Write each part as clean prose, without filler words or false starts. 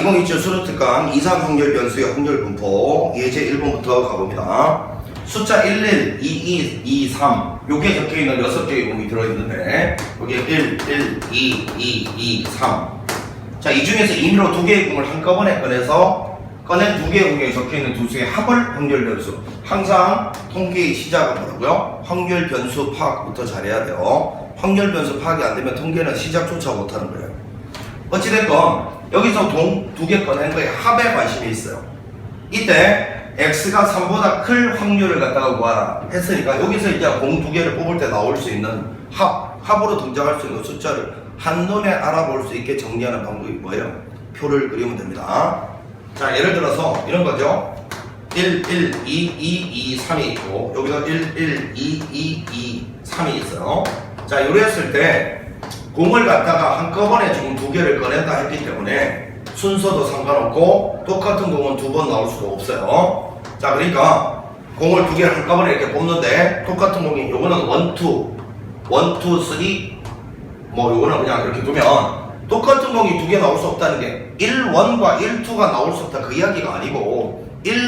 2027 수능특강 2, 3 확률 변수의 확률 분포 예제 1번부터 가봅니다. 숫자 11, 22, 23 요게 적혀있는 6개의 공이 들어있는데 여기에 1, 1, 2, 2, 2, 3 자, 이 중에서 임의로 2개의 공을 한꺼번에 꺼낸 2개의 공에 적혀있는 두 수의 합을 확률 변수. 항상 통계의 시작은 뭐라고요? 확률 변수 파악부터 잘해야 돼요. 확률 변수 파악이 안 되면 통계는 시작조차 못하는 거예요. 어찌됐건 여기서 동 2개 꺼낸 거에 합에 관심이 있어요. 이때 x가 3보다 클 확률을 갖다가 구하라 했으니까 여기서 이제 공 2개를 뽑을 때 나올 수 있는 합으로 등장할 수 있는 숫자를 한눈에 알아볼 수 있게 정리하는 방법이 뭐예요? 표를 그리면 됩니다. 자, 예를 들어서 이런 거죠. 1, 1, 2, 2, 2, 3이 있고 여기서 1, 1, 2, 2, 2, 3이 있어요. 자, 요랬을 때 공을 갖다가 한꺼번에 지금 2개를 꺼낸다 했기 때문에 순서도 상관없고 똑같은 공은 2번 나올 수도 없어요. 자, 그러니까 공을 2개를 한꺼번에 이렇게 뽑는데 똑같은 공이 요거는 1, 2, 3 뭐 요거는 그냥 이렇게 두면 똑같은 공이 2개 나올 수 없다는 게 1, 1과 1, 2가 나올 수 없다 그 이야기가 아니고 1, 1,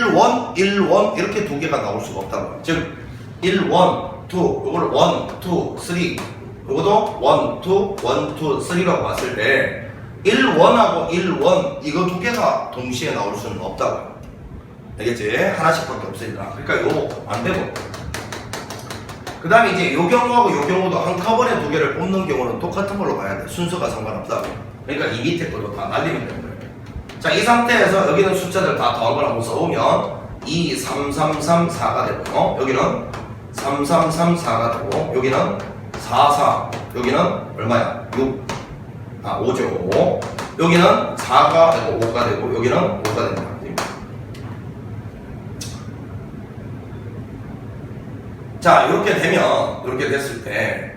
1, 1 이렇게 2개가 나올 수가 없다고요. 즉 1, 1, 2 요거를 1, 2, 3 요것도 1, 2, 1, 2, 3라고 봤을 때 1, 1하고 1, 1 이거 2개가 동시에 나올 수는 없다고요. 알겠지? 하나씩밖에 없으니까. 그러니까 요거 안 되고 그 다음에 이제 요 경우하고 요 경우도 한꺼번에 2개를 뽑는 경우는 똑같은 걸로 봐야 돼. 순서가 상관없다고. 그러니까 이 밑에 걸로 다 날리면 되는 거예요. 자, 이 상태에서 여기는 숫자들 다 더한 걸 한번 써보면 2, 3, 3, 3, 4가 되고 여기는 3, 3, 3, 4가 되고 여기는 4, 4 여기는 얼마야? 6 5죠. 여기는 4가 되고 5가 되고 여기는 5가 됩니다. 자, 이렇게 되면 이렇게 됐을 때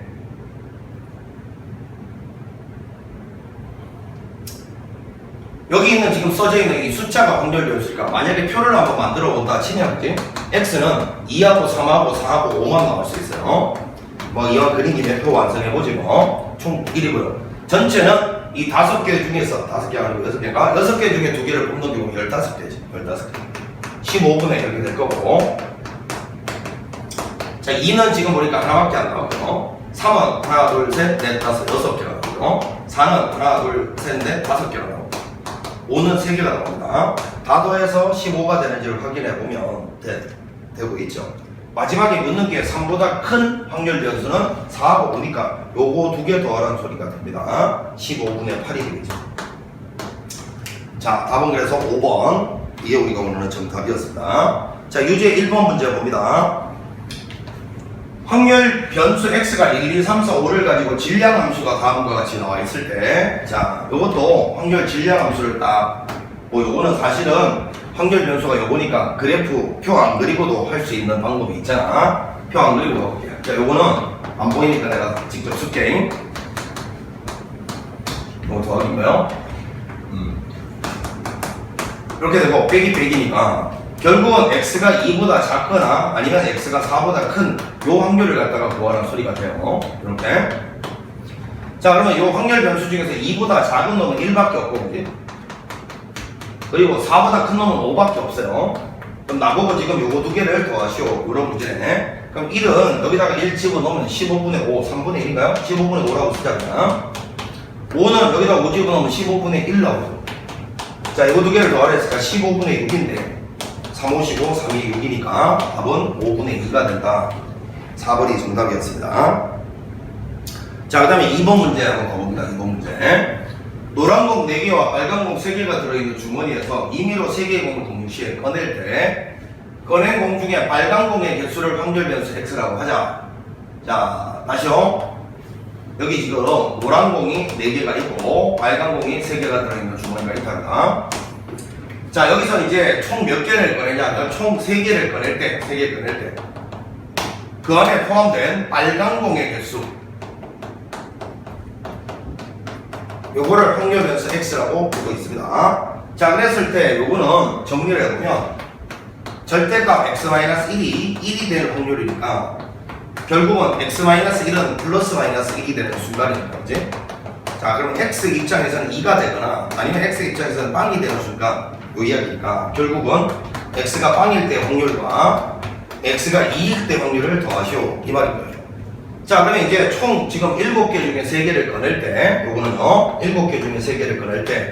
여기 있는 지금 써져 있는 이 숫자가 확률 변수니까 만약에 표를 한번 만들어 본다 치면 x는 2하고 3하고 4하고 5만 나올 수 있어요. 뭐 이왕 그린 김에 표 완성해보지 뭐. 총 1이고요. 전체는 이 5개 중에서 5개 아니고 6개인가? 6개 중에 2개를 뽑는 경우 15개지. 15개. 15분의 이렇게 될 거고. 자, 2는 지금 보니까 하나밖에 안 나왔고요. 3은 하나, 둘, 셋, 넷, 다섯, 6개가 나오고요. 4는 하나, 둘, 셋, 넷, 5개가 나오고 5는 3개가 나옵니다. 다 더해서 15가 되는지를 확인해 보면 되고 있죠. 마지막에 묻는 게 3보다 큰 확률 변수는 4하고 5니까 요거 2개 더하라는 소리가 됩니다. 15분의 8이 되겠죠. 자, 답은 그래서 5번. 이게 우리가 오늘은 정답이었습니다. 자, 유제 1번 문제 봅니다. 확률 변수 x가 1, 2, 3, 4, 5를 가지고 질량 함수가 다음과 같이 나와 있을 때, 자, 요것도 확률 질량 함수를 딱, 뭐 요거는 사실은 확률 변수가 요거니까 그래프 표 안 그리고도 할 수 있는 방법이 있잖아. 표 안 그리고 가볼게요. 자, 요거는 안 보이니까 내가 직접 쓸게. 요거 더하기인가요? 이렇게 되고 빼기니까 결국은 x가 2보다 작거나 아니면 x가 4보다 큰 요 확률을 갖다가 구하라는 소리가 돼요. 이렇게. 자, 그러면 요 확률 변수 중에서 2보다 작은 놈은 1밖에 없고, 그지? 그리고 4보다 큰 놈은 5밖에 없어요. 그럼 나보고 지금 요거 2개를 더하시오. 요런 문제네. 그럼 1은 여기다가 1 집어넣으면 15분의 5, 3분의 1인가요? 15분의 5라고 쓰자, 그냥. 5는 여기다 5 집어넣으면 15분의 1 나오죠. 자, 요거 2개를 더하랬으니까 15분의 6인데 3, 5, 15, 3이 6이니까 답은 5분의 2가 된다. 4번이 정답이었습니다. 자, 그 다음에 2번 문제 한번 가봅니다. 2번 문제. 노란 공 4개와 빨간 공 3개가 들어있는 주머니에서 임의로 3개의 공을 동시에 꺼낼 때 꺼낸 공 중에 빨간 공의 개수를 확률 변수 x라고 하자. 자, 다시요. 여기 지금 노란 공이 4개가 있고 빨간 공이 3개가 들어있는 주머니가 있다. 자, 여기서 이제 총 몇 개를 꺼내냐? 총 3개를 꺼낼 때, 3개 꺼낼 때. 그 안에 포함된 빨간 공의 개수. 요거를 확률 변수 x라고 보고 있습니다. 자, 그랬을 때 요거는 정리를 해보면 절대값 x-1이 1이 될 확률이니까 결국은 x-1은 플러스 마이너스 1이 되는 순간이니까, 그지? 자, 그럼 x 입장에서는 2가 되거나 아니면 x 입장에서는 빵이 되는 순간 요 이야기니까 결국은 x가 빵일 때 확률과 x가 2일 때 확률을 더하시오 이 말인 거예요. 자, 그러면 이제 총 지금 7개 중에 3개를 꺼낼 때 요거는요 7개 중에 3개를 꺼낼 때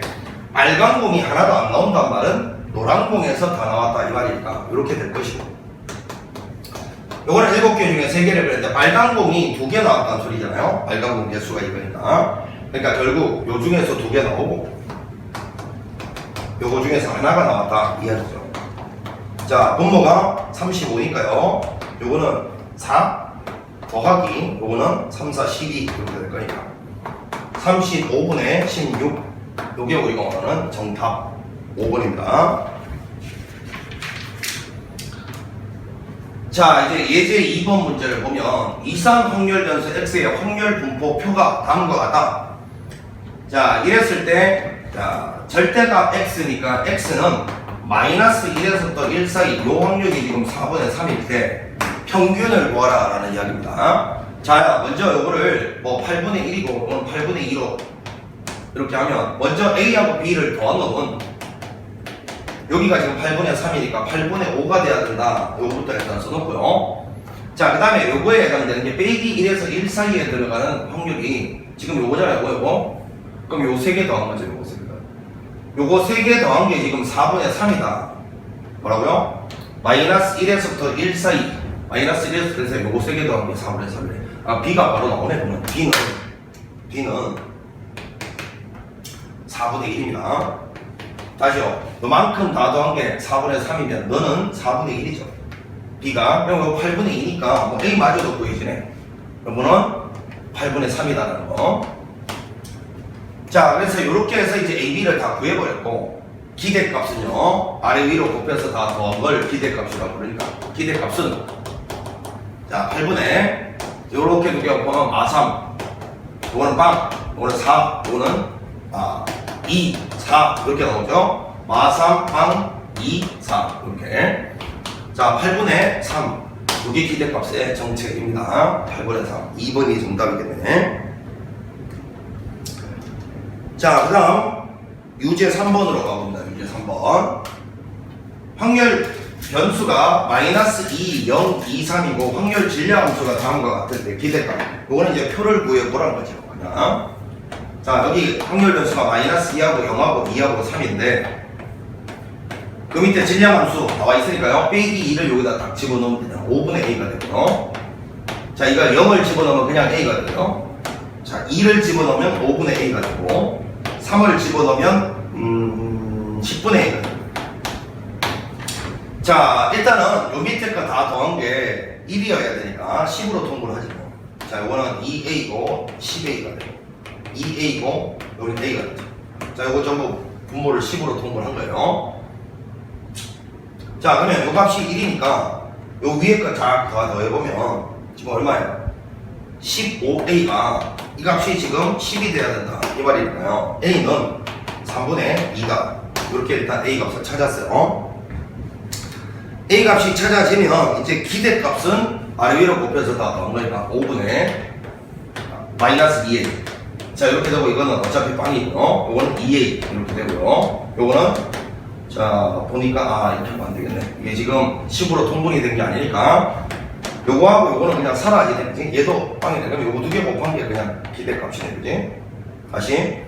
빨간 공이 하나도 안 나온단 말은 노란 공에서 다 나왔다 이 말이니까 이렇게 될 것이고, 요거는 7개 중에 3개를 꺼낼 때 빨간 공이 2개 나왔다는 소리잖아요. 빨간 공 개수가 이거니까. 그러니까 결국 요 중에서 2개 나오고 요거 중에서 하나가 나왔다 이해하죠. 자, 분모가 35니까요 요거는 4 더하기 요거는 3, 4, 12 이렇게 될 거니까 35분의 16 요게 우리가 원하는 정답 5번입니다. 자, 이제 예제 2번 문제를 보면 이상 확률 변수 x의 확률 분포표가 다음과 같다. 자, 이랬을 때 자, 절대값 x니까 x는 마이너스 1에서부터 1 사이 요 확률이 지금 4분의 3일 때 평균을 구하라 라는 이야기입니다. 자, 먼저 요거를 뭐 8분의 1이고 8분의 2로 이렇게 하면 먼저 a하고 b를 더하면 여기가 지금 8분의 3이니까 8분의 5가 돼야 된다. 요거부터 일단 써놓고요. 자, 그 다음에 요거에 해당되는 게 빼기 1에서 1 사이에 들어가는 확률이 지금 요거잖아요. 요거. 그럼 요 3개 더한 거죠. 요거 3개. 요거 3개 더한 게 지금 4분의 3이다. 뭐라고요? 마이너스 1에서부터 1 사이. 마이너스 1에서 1 사이 요거 3개 더한 게 4분의 3이래. 아, b가 바로 나오네. 그러면 b는 4분의 1입니다. 다시요. 너만큼 다 더한 게 4분의 3이면 너는 4분의 1이죠. b가. 그럼 이거 8분의 2니까 뭐 a마저도 보이지네. 그러면은 8분의 3이다라는 거. 자, 그래서 이렇게 해서 이제 AB를 다 구해버렸고, 기대값은요, 아래 위로 곱해서 다 더한 걸 기대값이라고 그러니까, 기대값은, 자, 8분의, 요렇게 두 개 곱하면 마3, 요거는 빵, 요거는 4, 요거는 2, 4, 이렇게 나오죠? 마3, 빵, 2, 4, 이렇게. 자, 8분의 3, 요게 기대값의 정체입니다. 8분의 3, 2번이 정답이겠네. 자, 그 다음 유제 3번으로 가봅니다. 유제 3번. 확률 변수가 마이너스 2, 0, 2, 3이고 확률 질량함수가 다음과 같은데 기대값. 요거는 이제 표를 구해보라는 거죠. 그냥. 자, 여기 확률 변수가 마이너스 2하고 0하고 2하고 3인데 그 밑에 질량함수 나와 있으니까요. 빼기 2를 여기다 딱 집어넣으면 되잖아. 5분의 a가 되고요. 자, 이거 0을 집어넣으면 그냥 a가 돼요. 자, 2를 집어넣으면 5분의 a가 되고 3을 집어넣으면 10분의 1. 자, 일단은 요 밑에 거 다 더한 게 1이어야 되니까 10으로 통보를 하지 뭐. 자, 요거는 2a고 10a가 되고 2a고 여기는 a가 되죠. 자, 요거 전부 분모를 10으로 통보를 한 거예요. 자, 그러면 요 값이 1이니까 요 위에 거 다 더해보면 지금 얼마예요? 15a가 이 값이 지금 10이 돼야 된다 이 말이니까요. a는 3분의 2다. 이렇게 일단 a 값을 찾았어요. a 값이 찾아지면 이제 기대값은 아래 위로 곱해서 다 더한 거니까 5분의 마이너스 2a. 자, 이렇게 되고 이거는 어차피 빵이고요. 요거는 2a 이렇게 되고요. 요거는 자 보니까 이렇게 하면 안 되겠네. 이게 지금 10으로 통분이 된 게 아니니까 요거하고 요거는 그냥 사라지네. 그지? 얘도 빵이네. 그럼 요거 두 개 곱한 게 그냥 기대값이네. 그지? 다시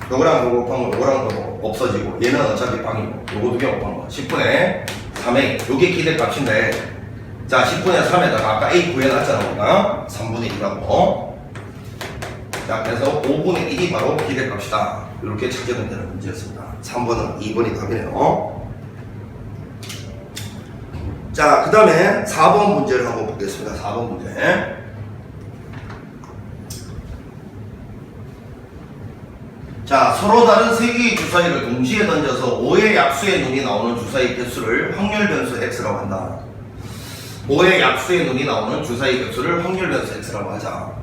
요거랑 요거 곱한 거 요거랑도 없어지고 얘는 어차피 빵이고 요거 두 개 곱한 거 10분의 3a 요게 기대값인데 자 10분의 3에다가 아까 a 구해놨잖아 우리가 3분의 1하고 자 그래서 5분의 1이 바로 기대값이다. 이렇게 찾으면 되는 문제였습니다. 3번은 2번이 답이네요. 자, 그 다음에 4번 문제를 한번 보겠습니다. 4번 문제. 자, 서로 다른 세 개의 주사위를 동시에 던져서 5의 약수의 눈이 나오는 주사위 개수를 확률 변수 x라고 한다. 5의 약수의 눈이 나오는 주사위 개수를 확률 변수 x라고 하자.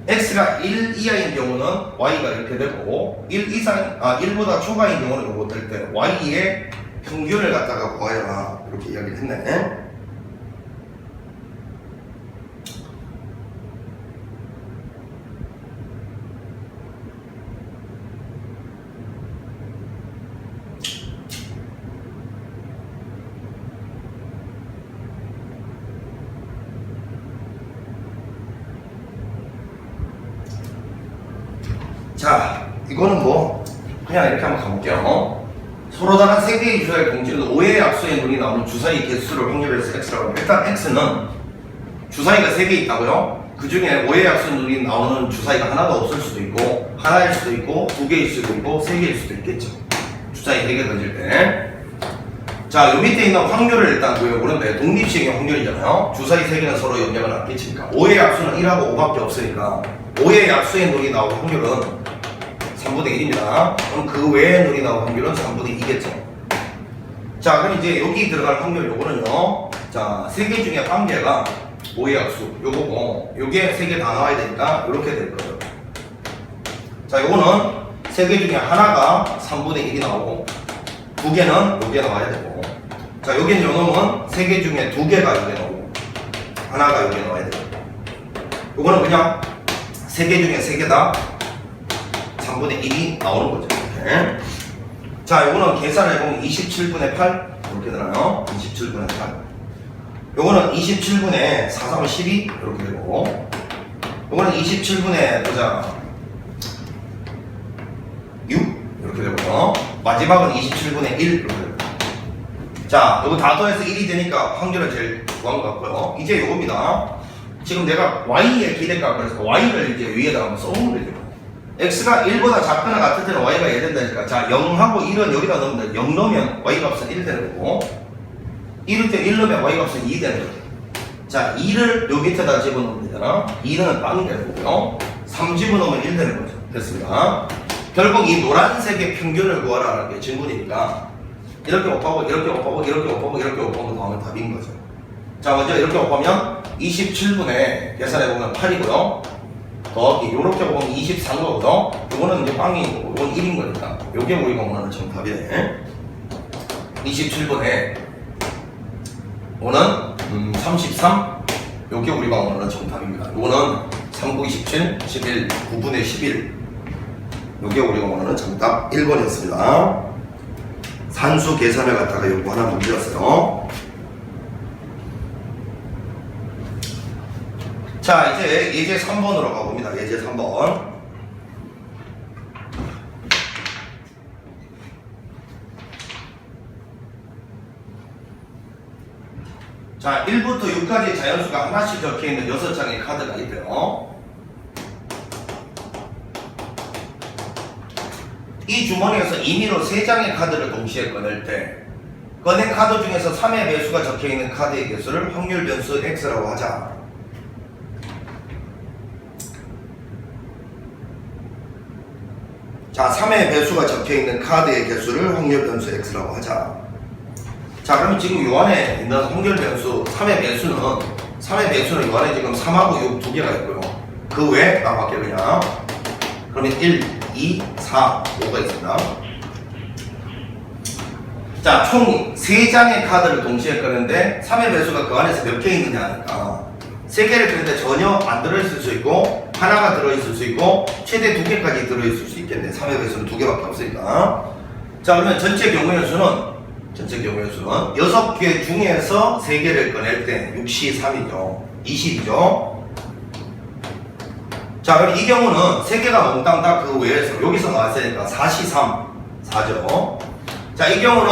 x가 1 이하인 경우는 y가 이렇게 되고 1 이상, 1보다 초과인 경우는 요거 될 때 y의 평균을 갖다가 구하여라 이렇게 이야기를 했네. 이거는 뭐 그냥 이렇게 한번 가볼게요. 서로 다른 3개의 주사위 공지는 5의 약수의 눈이 나오는 주사위 개수를 확률해서 x라고 합니다. 일단 x는 주사위가 3개 있다고요? 그 중에 5의 약수의 눈이 나오는 주사위가 하나도 없을 수도 있고 하나일 수도 있고 2개일 수도 있고 3개일 수도 있겠죠. 주사위 4개 던질 때. 자, 요 밑에 있는 확률을 일단 구해보는데 독립식의 확률이잖아요. 주사위 3개는 서로 영향을 안 끼치니까 5의 약수는 1하고 5밖에 없으니까 5의 약수의 눈이 나올 확률은 3분의 1입니다. 그럼 그 외의 눈이 나올 확률은 3분의 2겠죠. 자, 그럼 이제 여기 들어갈 확률 요거는요. 자, 3개 중에 한 개가 5의 약수 요거고 요게 3개 다 나와야 되니까 이렇게 될 거예요. 자, 요거는 3개 중에 하나가 3분의 1이 나오고 2개는 요게 나와야 되고 자, 여기는 요놈은 3개 중에 2개가 요게 나오고 하나가 요게 나와야 되고 요거는 그냥 3개 중에 3개 다 3분의 1이 나오는 거죠. 이렇게. 자, 요거는 계산해보면 27분의 8 이렇게 되나요? 27분의 8 요거는 27분의 4, 3, 12 이렇게 되고 요거는 27분의 보자 6 이렇게 되고요. 마지막은 27분의 1 이렇게 되고 자, 요거 다 더해서 1이 되니까 확률은 제일 좋은 것 같고요. 이제 요겁니다. 지금 내가 y의 기대값 그래서 y를 이제 위에다가 한번 써보면 되죠. x가 1보다 작거나 같을 때는 y가 1 된다니까. 자, 0하고 1은 여기다 넣으면 돼. 0 넣으면 y 값은 1 되는 거고 1일 때 1 넣으면 y 값은 2 되는 거죠. 자, 2를 요 밑에다 집어넣으면 되잖아. 2는 빵이 되는 거고요. 3 집어넣으면 1 되는 거죠. 됐습니다. 결국 이 노란색의 평균을 구하라는 게 질문이니까 이렇게 곱하고 이렇게 곱하고 이렇게 곱하고 이렇게 곱하고 더하면 답인 거죠. 자, 먼저 이렇게 곱하면 27분에 계산해보면 8이고요. 더하기 이렇게 보면 23 거거든. 요거는 이제 빵이고 이건 1인 거니까 요게 우리가 원하는 정답이네. 27분에 요거는 33 요게 우리가 원하는 정답입니다. 요거는 3, 9, 27, 11, 9분의 11 요게 우리가 원하는 정답 1번이었습니다. 산수 계산을 갖다가 요거 하나 문제였어요. 자, 이제 예제 3번으로 가봅니다. 예제 3번. 자, 1부터 6까지 자연수가 하나씩 적혀있는 6장의 카드가 있대요. 이 주머니에서 임의로 3장의 카드를 동시에 꺼낼 때 꺼낸 카드 중에서 3의 배수가 적혀있는 카드의 개수를 확률 변수 x라고 하자. 자, 3의 배수가 적혀있는 카드의 개수를 확률 변수 x라고 하자. 자, 그럼 지금 요 안에 있는 확률 변수 3의 배수는 요 안에 지금 3하고 6 두 개가 있고요. 그 외에 나밖에 그냥 그러면 1, 2, 4, 5가 있습니다. 자, 총 3장의 카드를 동시에 꺼는데 3의 배수가 그 안에서 몇 개 있느냐니까 3개를 꺼는데 전혀 안 들어있을 수 있고 하나가 들어있을 수 있고 최대 2개까지 들어있을 수 있겠네. 3의 배수는 2개밖에 없으니까. 자, 그러면 전체 경우의 수는 6개 중에서 3개를 꺼낼 때 6시 3이죠. 20이죠. 자, 그럼 이 경우는 3개가 몽땅 다 그 외에서 여기서 나왔으니까 4시 3, 4죠. 자, 이 경우는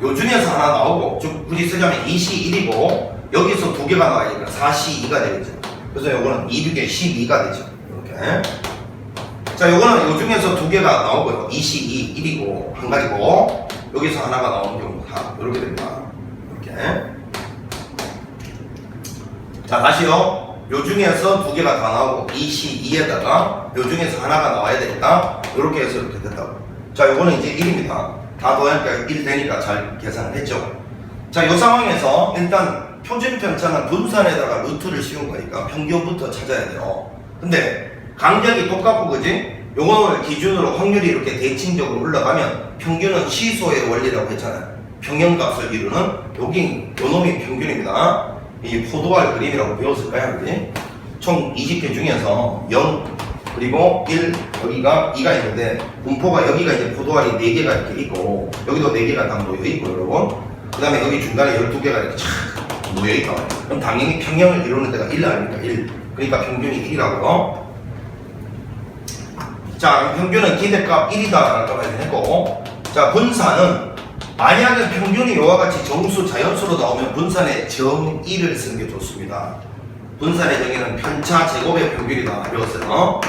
요 중에서 하나 나오고 굳이 쓰자면 2시 1이고 여기서 2개가 나와야니까 4시 2가 되겠죠. 그래서 요거는 2, 2개 12가 되죠. 이렇게. 자, 요거는 요 중에서 2개가 나오고요. 2시 2, 1이고 한 가지고 여기서 하나가 나오는 경우 다 이렇게 됩니다. 이렇게. 자, 다시요. 요 중에서 2개가 다 나오고 2시 2에다가 요 중에서 하나가 나와야 되니까 이렇게 해서 이렇게 된다고. 자, 요거는 이제 1입니다. 다 더하니까 1 되니까 잘 계산을 했죠. 자, 요 상황에서 일단 표준 편차는 분산에다가 루트를 씌운 거니까 평균부터 찾아야 돼요. 근데 간격이 똑같고 그지? 요거를 기준으로 확률이 이렇게 대칭적으로 올라가면 평균은 시소의 원리라고 했잖아요. 평형값을 이루는 요 놈이 평균입니다. 이 포도알 그림이라고 배웠을 거야, 그지? 총 20개 중에서 0 그리고 1 여기가 2가 있는데 분포가 여기가 이제 포도알이 4개가 이렇게 있고 여기도 4개가 다 모여 있고 여러분. 그 다음에 여기 중간에 12개가 이렇게 착 모여 있다. 그럼 당연히 평형을 이루는 데가 1 아닙니까? 1. 그러니까 평균이 1이라고요. 자, 평균은 기대값 1이다 라고 발견했고, 자, 분산은 만약에 평균이 이와 같이 정수 자연수로 나오면 분산의 정 1을 쓰는 게 좋습니다. 분산의 정의는 편차 제곱의 평균이다 배웠어요.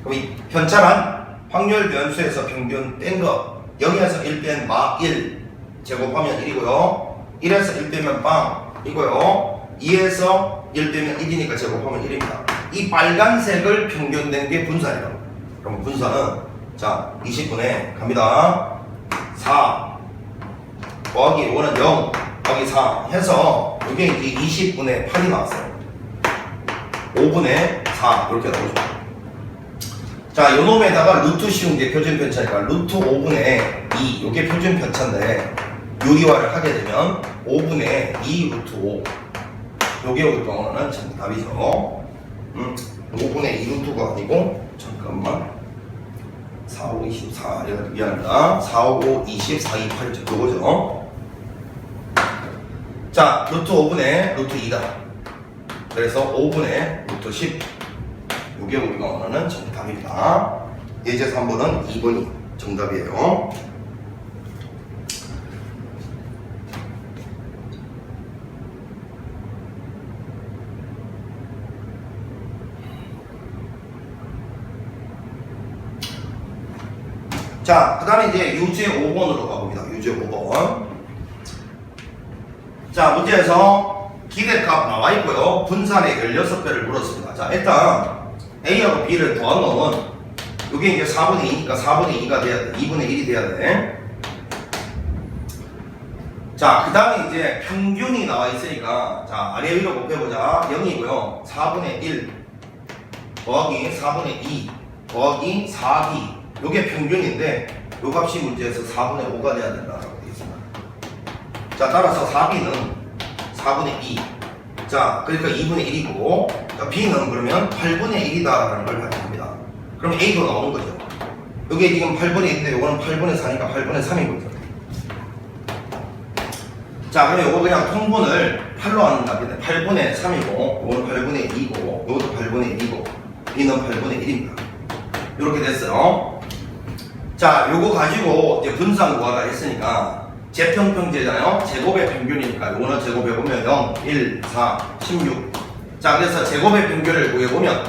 그럼 이 편차란 확률 변수에서 평균 뺀 거, 0에서 1 뺀 마 1 제곱하면 1이고요. 1에서 1 빼면 빵이고요. 2에서 1 빼면 1이니까 제곱하면 1입니다. 이 빨간색을 평균 낸 게 분산이라고. 그럼 분산은 자 20분에 갑니다. 4 더하기 이거는 0 더하기 4 해서 이게 이제 20분의 8이 나왔어요. 5분의 4 이렇게 나오죠. 자, 요 놈에다가 루트 씌운 게 표준 편차니까 루트 5분의 2 요게 표준 편차인데 유리화를 하게 되면 5분의 2 루트 5 요게 올 경우는 정답이죠. 5분의 2 루트가 아니고 잠깐만 4, 5, 24 미안합니다. 4, 5, 24, 28 요거죠. 자, 루트 5분의 루트 2다. 그래서 5분의 루트 10 요게 우리가 원하는 정답입니다. 예제 3번은 2번이 정답이에요. 자, 그 다음에 이제 유제 5번으로 가봅니다. 유제 5번. 자, 문제에서 기대값 나와 있고요. 분산의 16배를 물었습니다. 자, 일단 A하고 B를 더한 놈은 이게 이제 4분의 2니까 4분의 2가 돼야 돼. 2분의 1이 돼야 돼. 자, 그 다음에 이제 평균이 나와 있으니까 자, 아래 위로 곱해보자. 0이고요. 4분의 1 더하기 4분의 2 더하기 4B 요게 평균인데 요 값이 문제에서 4분의 5가 돼야 된다라고 되어 있습니다. 자, 따라서 4B는 4분의 2. 자, 그러니까 2분의 1이고, 자, B는 그러면 8분의 1이다라는 걸 발견합니다. 그럼 A도 나오는 거죠. 여기 지금 8분의 1인데 요거는 8분의 4니까 8분의 3인 거죠. 자, 그러면 요거 그냥 통분을 8로 하는 답인데 8분의 3이고, 요거는 8분의 2고, 요것도 8분의 1이고, B는 8분의 1입니다. 이렇게 됐어요. 자, 요거 가지고 이제 분산 구하다 했으니까 제평평제잖아요. 제곱의 평균이니까 요거는 제곱해보면 0, 1, 4, 16. 자, 그래서 제곱의 평균을 구해보면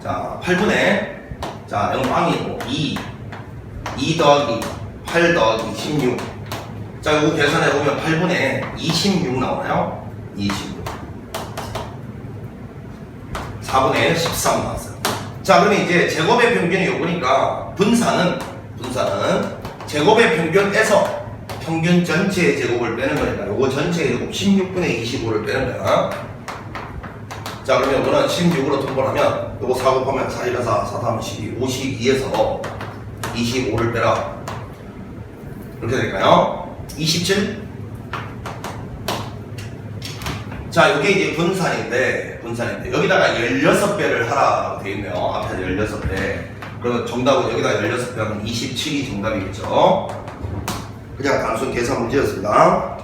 자, 8분의 자, 0빵이고 2 더하기 8 더하기 16. 자, 요거 계산해보면 8분의 26 나오나요? 26. 4분의 13 나왔어요. 자, 그러면 이제 제곱의 평균이 요거니까 분산은 제곱의 평균에서 평균 전체의 제곱을 빼는 거니까 요거 전체의 제곱 16분의 25를 빼는 거야. 자, 그러면 요거는 16으로 통분하면 요거 4 곱하면 4, 1, 4, 4 하면 12, 52에서 25를 빼라. 이렇게 될까요? 27? 자, 요게 이제 분산인데 여기다가 16배를 하라고 되어 있네요. 앞에 16배. 그러면 정답은 여기다 16배 하면 27이 정답이겠죠. 그냥 단순 계산 문제였습니다.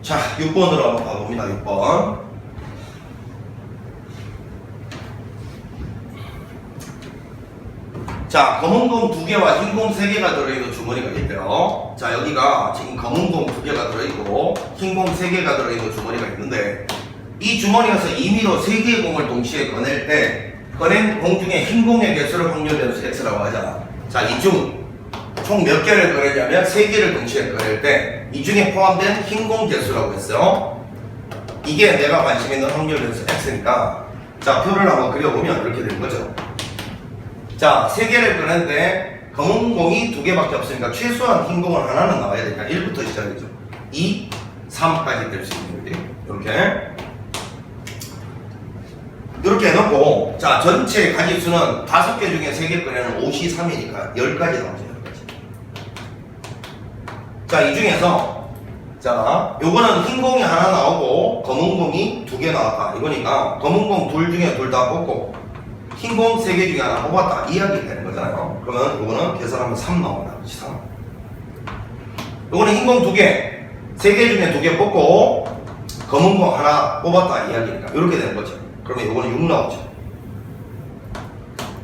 자, 6번으로 한번 가봅니다. 6번. 자, 검은공 2개와 흰공 3개가 들어있는 주머니가 있대요. 자, 여기가 지금 검은공 2개가 들어있고 흰공 3개가 들어있는 주머니가 있는데 이 주머니에서 임의로 3개의 공을 동시에 꺼낼 때 꺼낸 공 중에 흰공의 개수를 확률 변수 x라고 하자. 자, 이 중 총 몇 개를 꺼내냐면 3개를 동시에 꺼낼 때 이 중에 포함된 흰공 개수라고 했어요. 이게 내가 관심 있는 확률 변수 x니까 자, 표를 한번 그려보면 이렇게 되는 거죠. 자, 3개를 꺼냈는데 검은 공이 2개밖에 없으니까 최소한 흰 공은 하나는 나와야 되니까 1부터 시작이죠. 2, 3까지 될 수 있는 거지. 이렇게 해놓고 자, 전체 가지수는 5개 중에 3개 꺼내는 5시 3이니까 10가지 나오죠. 10가지. 자, 이 중에서 자, 요거는 흰 공이 하나 나오고 검은 공이 2개 나왔다 이거니까 검은 공 둘 중에 둘 다 뽑고 흰공 3개 중에 하나 뽑았다 이야기 되는 거잖아요. 그러면 요거는 계산하면 3 나온다. 그렇지? 3. 요거는 흰공 2개 3개 중에 2개 뽑고 검은 공 하나 뽑았다 이야기니까 이렇게 되는 거죠. 그러면 요거는 6 나오죠.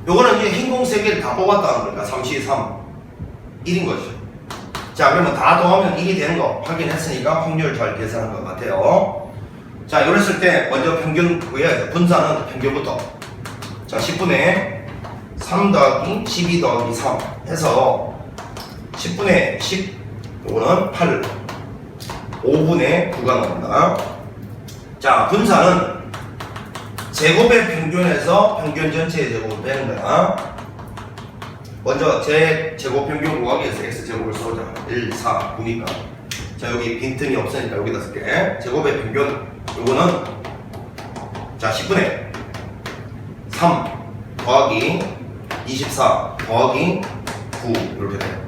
요거는 이제 흰공 3개를 다 뽑았다는 거니까 3C3 1인 거죠. 자, 그러면 다 더하면 1이 되는 거 확인했으니까 확률 잘 계산한 것 같아요. 자, 이랬을 때 먼저 평균 구해야죠. 분산은 평균부터. 자, 10분의 3 더하기 12 더하기 3 해서 10분의 10, 요거는 8, 5분의 9가 나옵니다. 자, 분산은 제곱의 평균에서 평균 전체의 제곱을 빼는 거야. 먼저 제곱 평균 구하기 위해서 x제곱을 써보자. 1, 4, 9니까. 자, 여기 빈틈이 없으니까 여기다 쓸게. 제곱의 평균, 요거는 자 10분의 3 더하기 24 더하기 9 이렇게 돼요.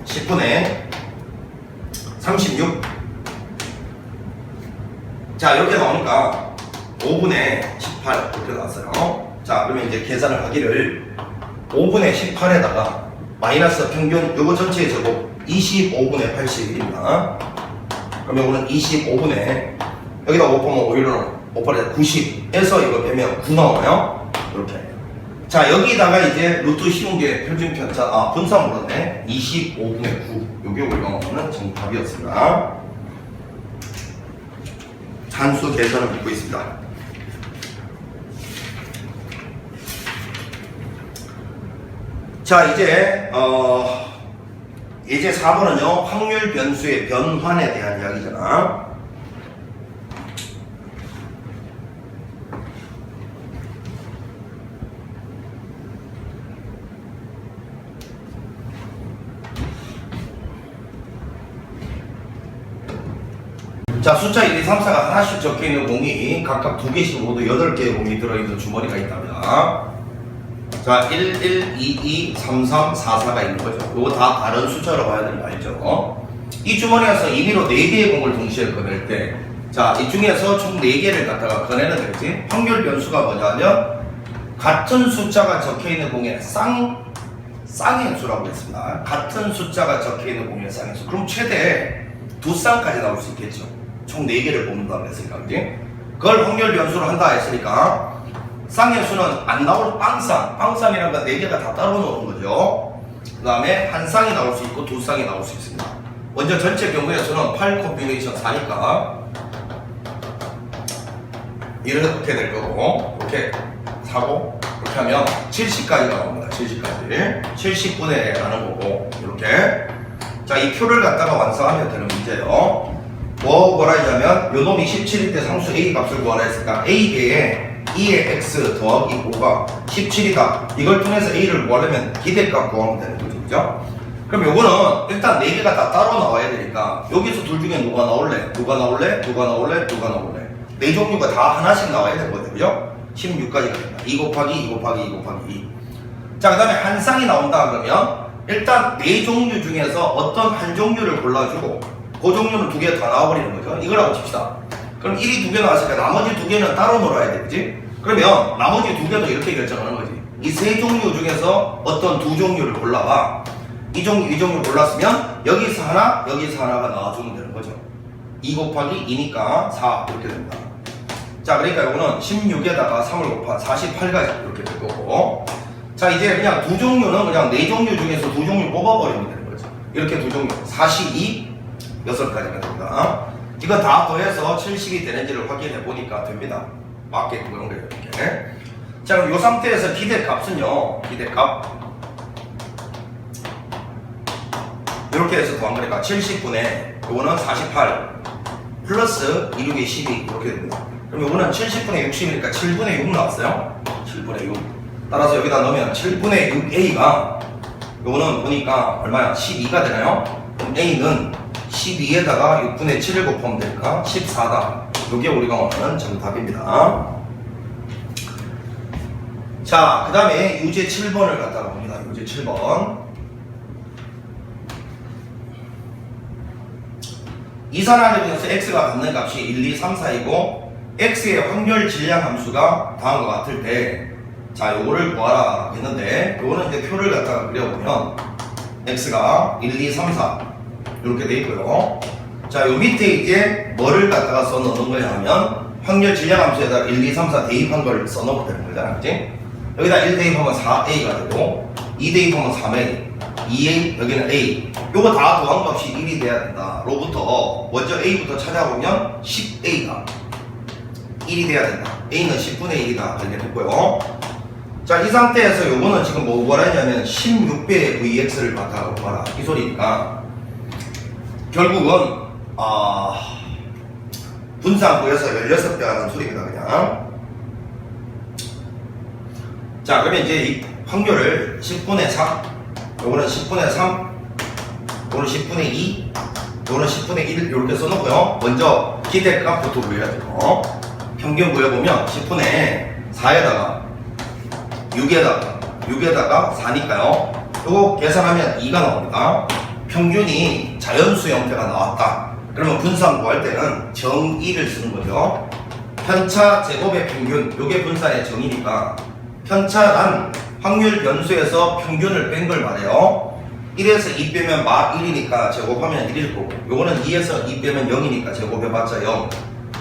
10분의 36. 자, 이렇게 나오니까 5분의 18 이렇게 나왔어요. 자, 그러면 이제 계산을 하기를 5분의 18에다가 마이너스 평균 요거 전체의 제곱 25분의 81입니다. 그럼 요거는 25분의 여기다 5%면 5%는 90에서 이거 빼면 9 나와요. 이렇게. 자, 여기다가 이제 루트 쉬운 게 표준 편차, 분산 물었네. 25분의 9. 요게 우리가 먹는 정답이었습니다. 산수 계산을 묻고 있습니다. 자, 이제 예제 4번은요 확률 변수의 변환에 대한 이야기잖아. 자, 숫자 1, 2, 3, 4가 하나씩 적혀있는 공이 각각 2개씩 모두 8개의 공이 들어있는 주머니가 있답니다. 자, 1, 1, 2, 2, 3, 3, 4, 4가 있는 거죠. 이거 다 다른 숫자로 봐야 되는 거 알죠? 이 주머니에서 임의로 4개의 공을 동시에 꺼낼 때, 자, 이 중에서 총 4개를 갖다가 꺼내는 거지. 확률 변수가 뭐냐면, 같은 숫자가 적혀있는 공의 쌍의 수라고 했습니다. 같은 숫자가 적혀있는 공의 쌍의 수. 그럼 최대 2쌍까지 나올 수 있겠죠. 총 4개를 뽑는다고 했으니까, 그지? 그걸 확률 변수로 한다 했으니까, 쌍의 수는 안 나올 빵쌍이라는 건 4개가 다 따로 나오는 거죠. 그 다음에 한 쌍이 나올 수 있고 2쌍이 나올 수 있습니다. 먼저 전체 경우의 수는 8 콤비네이션 4니까 이렇게 될 거고, 이렇게 4고, 이렇게 하면 70까지 나옵니다. 70까지. 70분의 라는 거고, 이렇게. 자, 이 표를 갖다가 완성하면 되는 문제예요. 뭐라 하냐면, 요 놈이 17일 때 상수 A 값을 구하라 했으니까, A배에 2의 x 더하기 5가 17이다. 이걸 통해서 A를 구하려면 기대값 구하면 되는 거죠. 그죠? 그럼 요거는 일단 4개가 다 따로 나와야 되니까 여기서 둘 중에 누가 나올래? 누가 나올래? 누가 나올래? 누가 나올래? 4종류가 다 하나씩 나와야 되거든요. 그죠? 16까지가 됩니다. 2 곱하기 2 곱하기 2 곱하기 2. 자, 그 다음에 한 쌍이 나온다 그러면 일단 4종류 중에서 어떤 한 종류를 골라주고 그 종류는 2개 다 나와버리는 거죠. 이거라고 칩시다. 그럼 1이 2개 나왔으니까 나머지 2개는 따로 놀아야 되겠지? 그러면 나머지 2개도 이렇게 결정하는 거지. 이 3종류 중에서 어떤 2종류를 골라봐. 이 종류 골랐으면 여기서 하나가 나와주면 되는 거죠. 2 곱하기 2니까 4 이렇게 됩니다. 자, 그러니까 이거는 16에다가 3을 곱하 48까지 이렇게 될 거고. 자, 이제 그냥 2종류는 그냥 4종류 중에서 2종류 뽑아버리면 되는 거죠. 이렇게 2종류 42, 6가지가 됩니다. 이거 다 더해서 70이 되는지를 확인해 보니까 됩니다. 맞게 그런 거예요. 이렇게. 자, 그럼 이 상태에서 기대값은요. 기대값 이렇게 해서 더한 거니까 70분의 요거는 48 플러스 2, 6에 12 이렇게 됩니다. 그럼 요거는 70분의 60이니까 7분의 6 나왔어요. 7분의 6. 따라서 여기다 넣으면 7분의 6A가 요거는 보니까 얼마야? 12가 되나요? 그럼 A는 12에다가 6분의 7을 곱하면 되니까 14다. 요게 우리가 원하는 정답입니다. 자, 그 다음에 유제 7번을 갖다가 봅니다. 유제 7번. 이산하게 되면서 x가 갖는 값이 1, 2, 3, 4이고 x의 확률 질량 함수가 다음과 같을 때, 자, 요거를 구하라 했는데 요거는 이제 표를 갖다가 그려보면 x가 1, 2, 3, 4 이렇게 돼 있고요. 자, 요 밑에 이제 뭐를 갖다가 써 넣는 거냐 하면 확률 질량 함수에다 1, 2, 3, 4 대입한 걸 써 넣으면 되는 거잖아. 그치? 여기다 1 대입하면 4a가 되고 2 대입하면 3a 2a 여기는 a 요거 다 도항값이 1이 돼야 된다 로부터 먼저 a부터 찾아보면 10a가 1이 돼야 된다. a는 10분의 1이다 발견했고요. 자, 이 상태에서 요거는 지금 뭐라 했냐면 16배의 vx를 바탕으로 봐라 이 소리니까 결국은 분산구에서 16배 하는 소리입니다 그냥. 자, 그러면 이제 이 확률을 10분의 4 요거는 10분의 3 요거는 10분의 2 요거는 10분의 1 이렇게 써놓고요. 먼저 기대값부터 구해야 돼요. 평균 구해보면 10분의 4에다가 6에다가 4니까요. 요거 계산하면 2가 나옵니다. 평균이 자연수 형태가 나왔다. 그러면 분산 구할 때는 정2를 쓰는 거죠. 편차 제곱의 평균, 요게 분산의 정이니까 편차란 확률 변수에서 평균을 뺀 걸 말해요. 1에서 2 빼면 마 1이니까 제곱하면 1일 거고 요거는 2에서 2 빼면 0이니까 제곱해봤자 0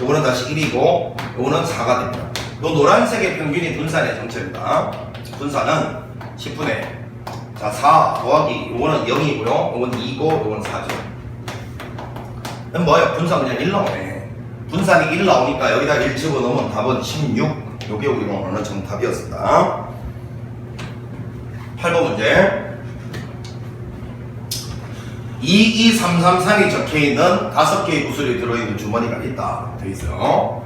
요거는 다시 1이고 요거는 4가 됩니다. 요 노란색의 평균이 분산의 정체입니다. 분산은 10분의 자 4 더하기 요거는 0이고요 요거는 2고 요거는 4죠. 그럼 뭐예요? 분산 그냥 1 나오네. 분산이 1 나오니까 여기다 1 집어넣으면 답은 16 요게 우리가 오늘 정답이었습니다. 8번 문제 22333이 적혀있는 5개의 구슬이 들어있는 주머니가 있다 되어있어요.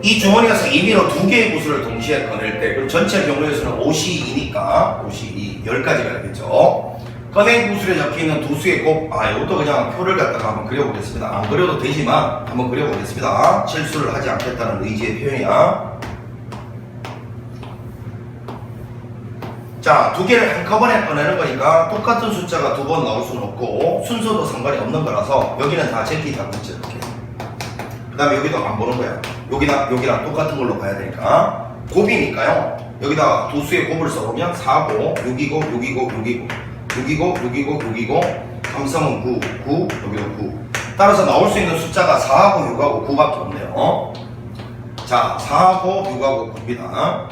이 주머니에서 임의로 2개의 구슬을 동시에 꺼낼 때 그럼 전체 경우에서는 5시2니까 5시2 10가지가 되겠죠. 꺼낸 구슬에 적혀있는 두 수의 곱 이것도 그냥 표를 갖다가 한번 그려보겠습니다. 안 그려도 되지만 한번 그려보겠습니다. 실수를 하지 않겠다는 의지의 표현이야. 자, 2개를 한꺼번에 꺼내는 거니까 똑같은 숫자가 2번 나올 수는 없고 순서도 상관이 없는 거라서 여기는 다 제끼 잡겠죠. 이렇게. 그 다음에 여기도 안 보는 거야. 여기랑 똑같은 걸로 봐야 되니까 곱이니까요. 여기다가 두 수의 곱을 써보면 4고 6이고 6이고 6이고 6이고 6이고 6이고 3, 3은 9, 9 여기도 9 따라서 나올 수 있는 숫자가 4하고 6하고 9밖에 없네요. 자, 4하고 6하고 9입니다.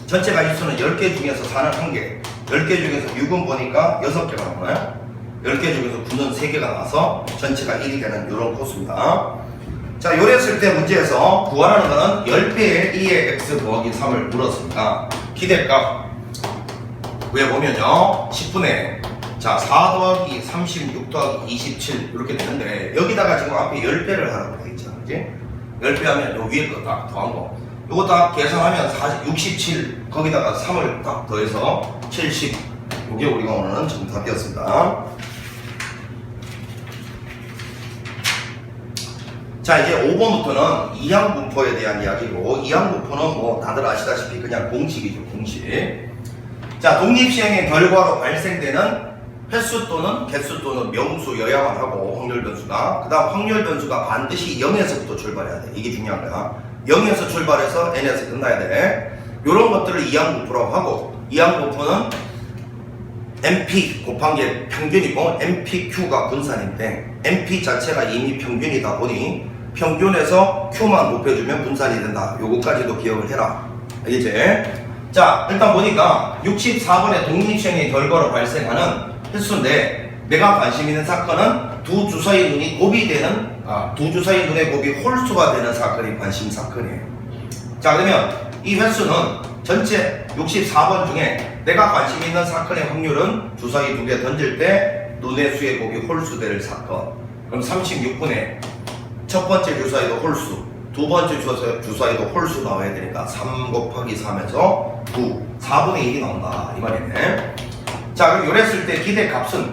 전체 가지수는 10개 중에서 4는 1개 10개 중에서 6은 보니까 6개가 나오나요? 10개 중에서 9는 3개가 나와서 전체가 1이 되는 이런 코스입니다. 자, 요랬을 때 문제에서 구하라는 거는 10배의 2의 x 더하기 3을 물었으니까 기대값 구해보면요 10분의 자 4 더하기 36 더하기 27 이렇게 되는데 여기다가 지금 앞에 10배를 하라고 되어있잖아 그치? 10배 하면 요 위에 거 딱 더한 거 요거 딱 계산하면 67 거기다가 3을 딱 더해서 70 요게 우리가 오늘은 정답이었습니다. 자, 이제 5번부터는 이항분포에 대한 이야기고 이항분포는 뭐 다들 아시다시피 그냥 공식이죠. 공식. 자, 독립시행의 결과로 발생되는 횟수 또는 개수 또는 명수여야만 하고 확률 변수가 그 다음 확률 변수가 반드시 0에서부터 출발해야 돼. 이게 중요한 거야. 0에서 출발해서 n에서 끝나야 돼. 요런 것들을 이항분포라고 하고 이항분포는 MP 곱한 게 평균이고 MPQ가 분산인데 MP 자체가 이미 평균이다 보니 평균에서 Q만 높여주면 분산이 된다. 요거까지도 기억을 해라. 알겠지? 자, 일단 보니까 64번의 독립시행의 결과로 발생하는 횟수인데 내가 관심 있는 사건은 두 주사위 눈이 곱이 되는 두 주사위 눈의 곱이 홀수가 되는 사건이 관심 사건이에요. 자, 그러면 이 횟수는 전체 64번 중에 내가 관심 있는 사건의 확률은 주사위 2개 던질 때 눈의 수의 곱이 홀수될 사건. 그럼 36분의 첫 번째 주사위도 홀수, 두 번째 주사위도 홀수 나와야 되니까 3 곱하기 3에서 9, 4분의 1이 나온다 이 말이네. 자, 그럼 요랬을 때 기대값은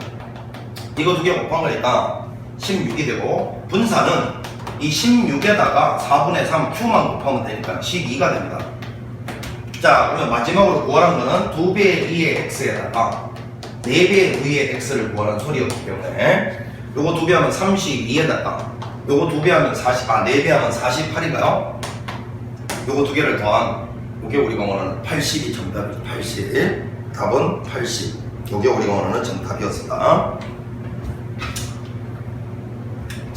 이거 2개 곱한 거니까 16이 되고 분산은 이 16에다가 4분의 3 Q만 곱하면 되니까 12가 됩니다. 자, 그러면 마지막으로 구하라는 거는 2배의 2의 x에다가 4배의 v의 x를 구하라는 소리였기 때문에 요거 2배 하면 32에다가 요거 2배 하면 4배 하면 48인가요? 요거 2개를 더한 요게 우리가 원하는 80이 정답이죠. 80 답은 80 요게 우리가 원하는 정답이었습니다.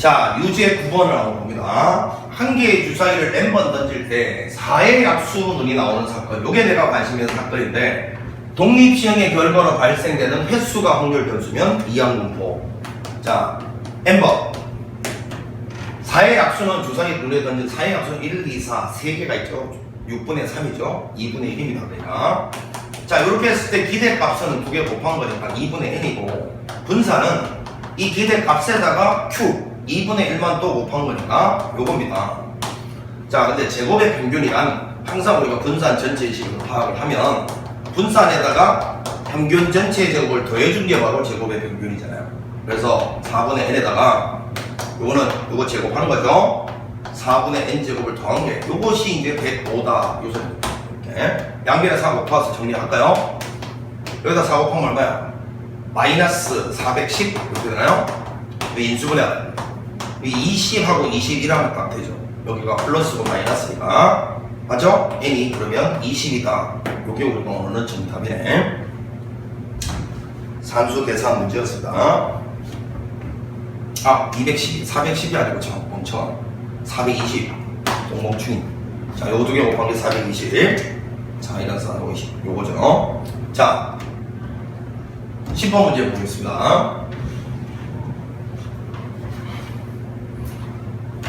자, 유제 9번을 한번 봅니다. 한 개의 주사위를 n번 던질 때 4의 약수문이 나오는 사건. 요게 내가 관심 있는 사건인데, 독립시행의 결과로 발생되는 횟수가 확률 변수면 이항분포. 자, n번. 4의 약수는 주사위 눈에 던진 4의 약수는 1, 2, 4, 3개가 있죠. 6분의 3이죠. 2분의 1입니다. 그러니까. 자, 이렇게 했을 때 기대값은 2개 곱한 거니까 2분의 n이고, 분산은 이 기대값에다가 q 2분의 1만 또 곱한 거니까 요겁니다. 자, 근데 제곱의 평균이란 항상 우리가 분산 전체 식으로 파악을 하면 분산에다가 평균 전체 제곱을 더해준 게 바로 제곱의 평균이잖아요. 그래서 4분의 n에다가 요거 제곱하는 거죠. 4분의 n제곱을 더한 게 요것이 이제 105다. 요새 이렇게 양변에 4 곱해서 정리할까요? 여기다 4 곱하면 얼마야? 마이너스 410 이렇게 되나요? 인수분해 20하고 21하면 딱 되죠. 여기가 플러스고 마이너스니까 맞죠? n이 그러면 20이다. 요게 우리가 오늘은 정답이네. 산수 계산 문제였습니다. 212, 410이 아니고 참 멍청한 420 똥멍충이. 자, 요거 2개 곱한 게 420. 자, 마이너스 420 요거죠. 자, 10번 문제 보겠습니다.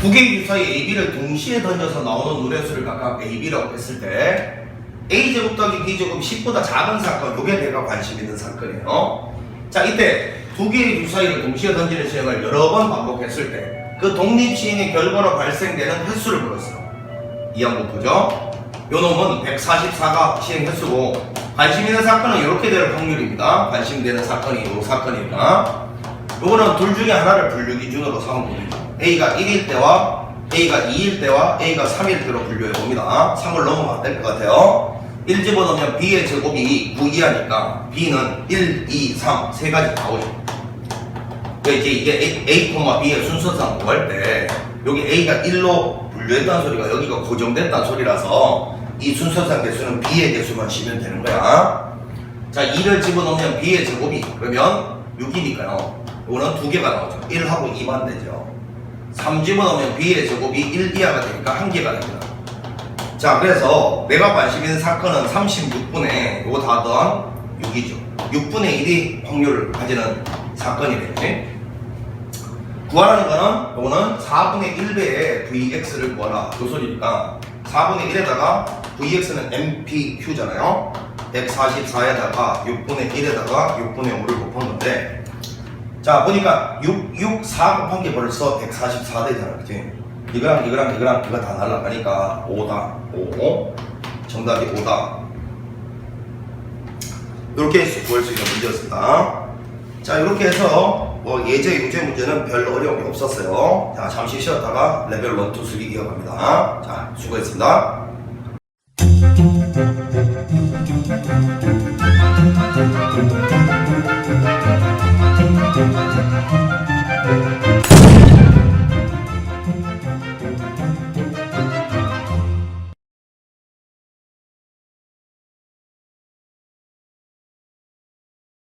두 개의 유사히 AB를 동시에 던져서 나오는 누레수를 각각 AB라고 했을 때 A제곱 더하기 B제곱 10보다 작은 사건, 요게 내가 관심 있는 사건이에요. 자, 이때 두 개의 유사히를 동시에 던지는 시행을 여러 번 반복했을 때 그 독립시행의 결과로 발생되는 횟수를 물었어요. 이항분포죠. 요 놈은 144가 시행 횟수고, 관심 있는 사건은 이렇게 될 확률입니다. 관심되는 사건이 요 사건이니까 요거는 둘 중에 하나를 분류 기준으로 삼으면 됩니다. A가 1일 때와 A가 2일 때와 A가 3일 때로 분류해 봅니다. 3을 넘으면 안 될 것 같아요. 1 집어넣으면 B의 제곱이 9 이하니까 B는 1, 2, 3 세 가지 나오죠. 이제 이게 A, B의 순서상 구할 때 여기 A가 1로 분류했다는 소리가 여기가 고정됐다는 소리라서 이 순서상 개수는 B의 개수만 치면 되는 거야. 자, 2를 집어넣으면 B의 제곱이 그러면 6이니까요. 이거는 2개가 나오죠. 1하고 2만 되죠. 3 집어넣으면 B의 제곱이 1 이하가 되니까 1개가 됩니다. 자, 그래서 내가 관심 있는 사건은 36분의 요거 다 더한 6이죠. 6분의 1이 확률을 가지는 사건이네. 구하라는 거는 요거는 4분의 1배의 VX를 구하라. 요 소리니까 4분의 1에다가 VX는 MPQ잖아요. 144에다가 6분의 1에다가 6분의 5를 곱한 건데, 자, 보니까 6, 4 곱한 게 벌써 144 되잖아. 그치? 이거랑 이거 다 날라가니까 5다. 5. 정답이 5다. 이렇게 구할 수 있는 문제였습니다. 자, 이렇게 해서 예제, 유제 문제는 별 어려움이 없었어요. 자, 잠시 쉬었다가 레벨 1, 2, 3 이어갑니다. 자, 수고했습니다.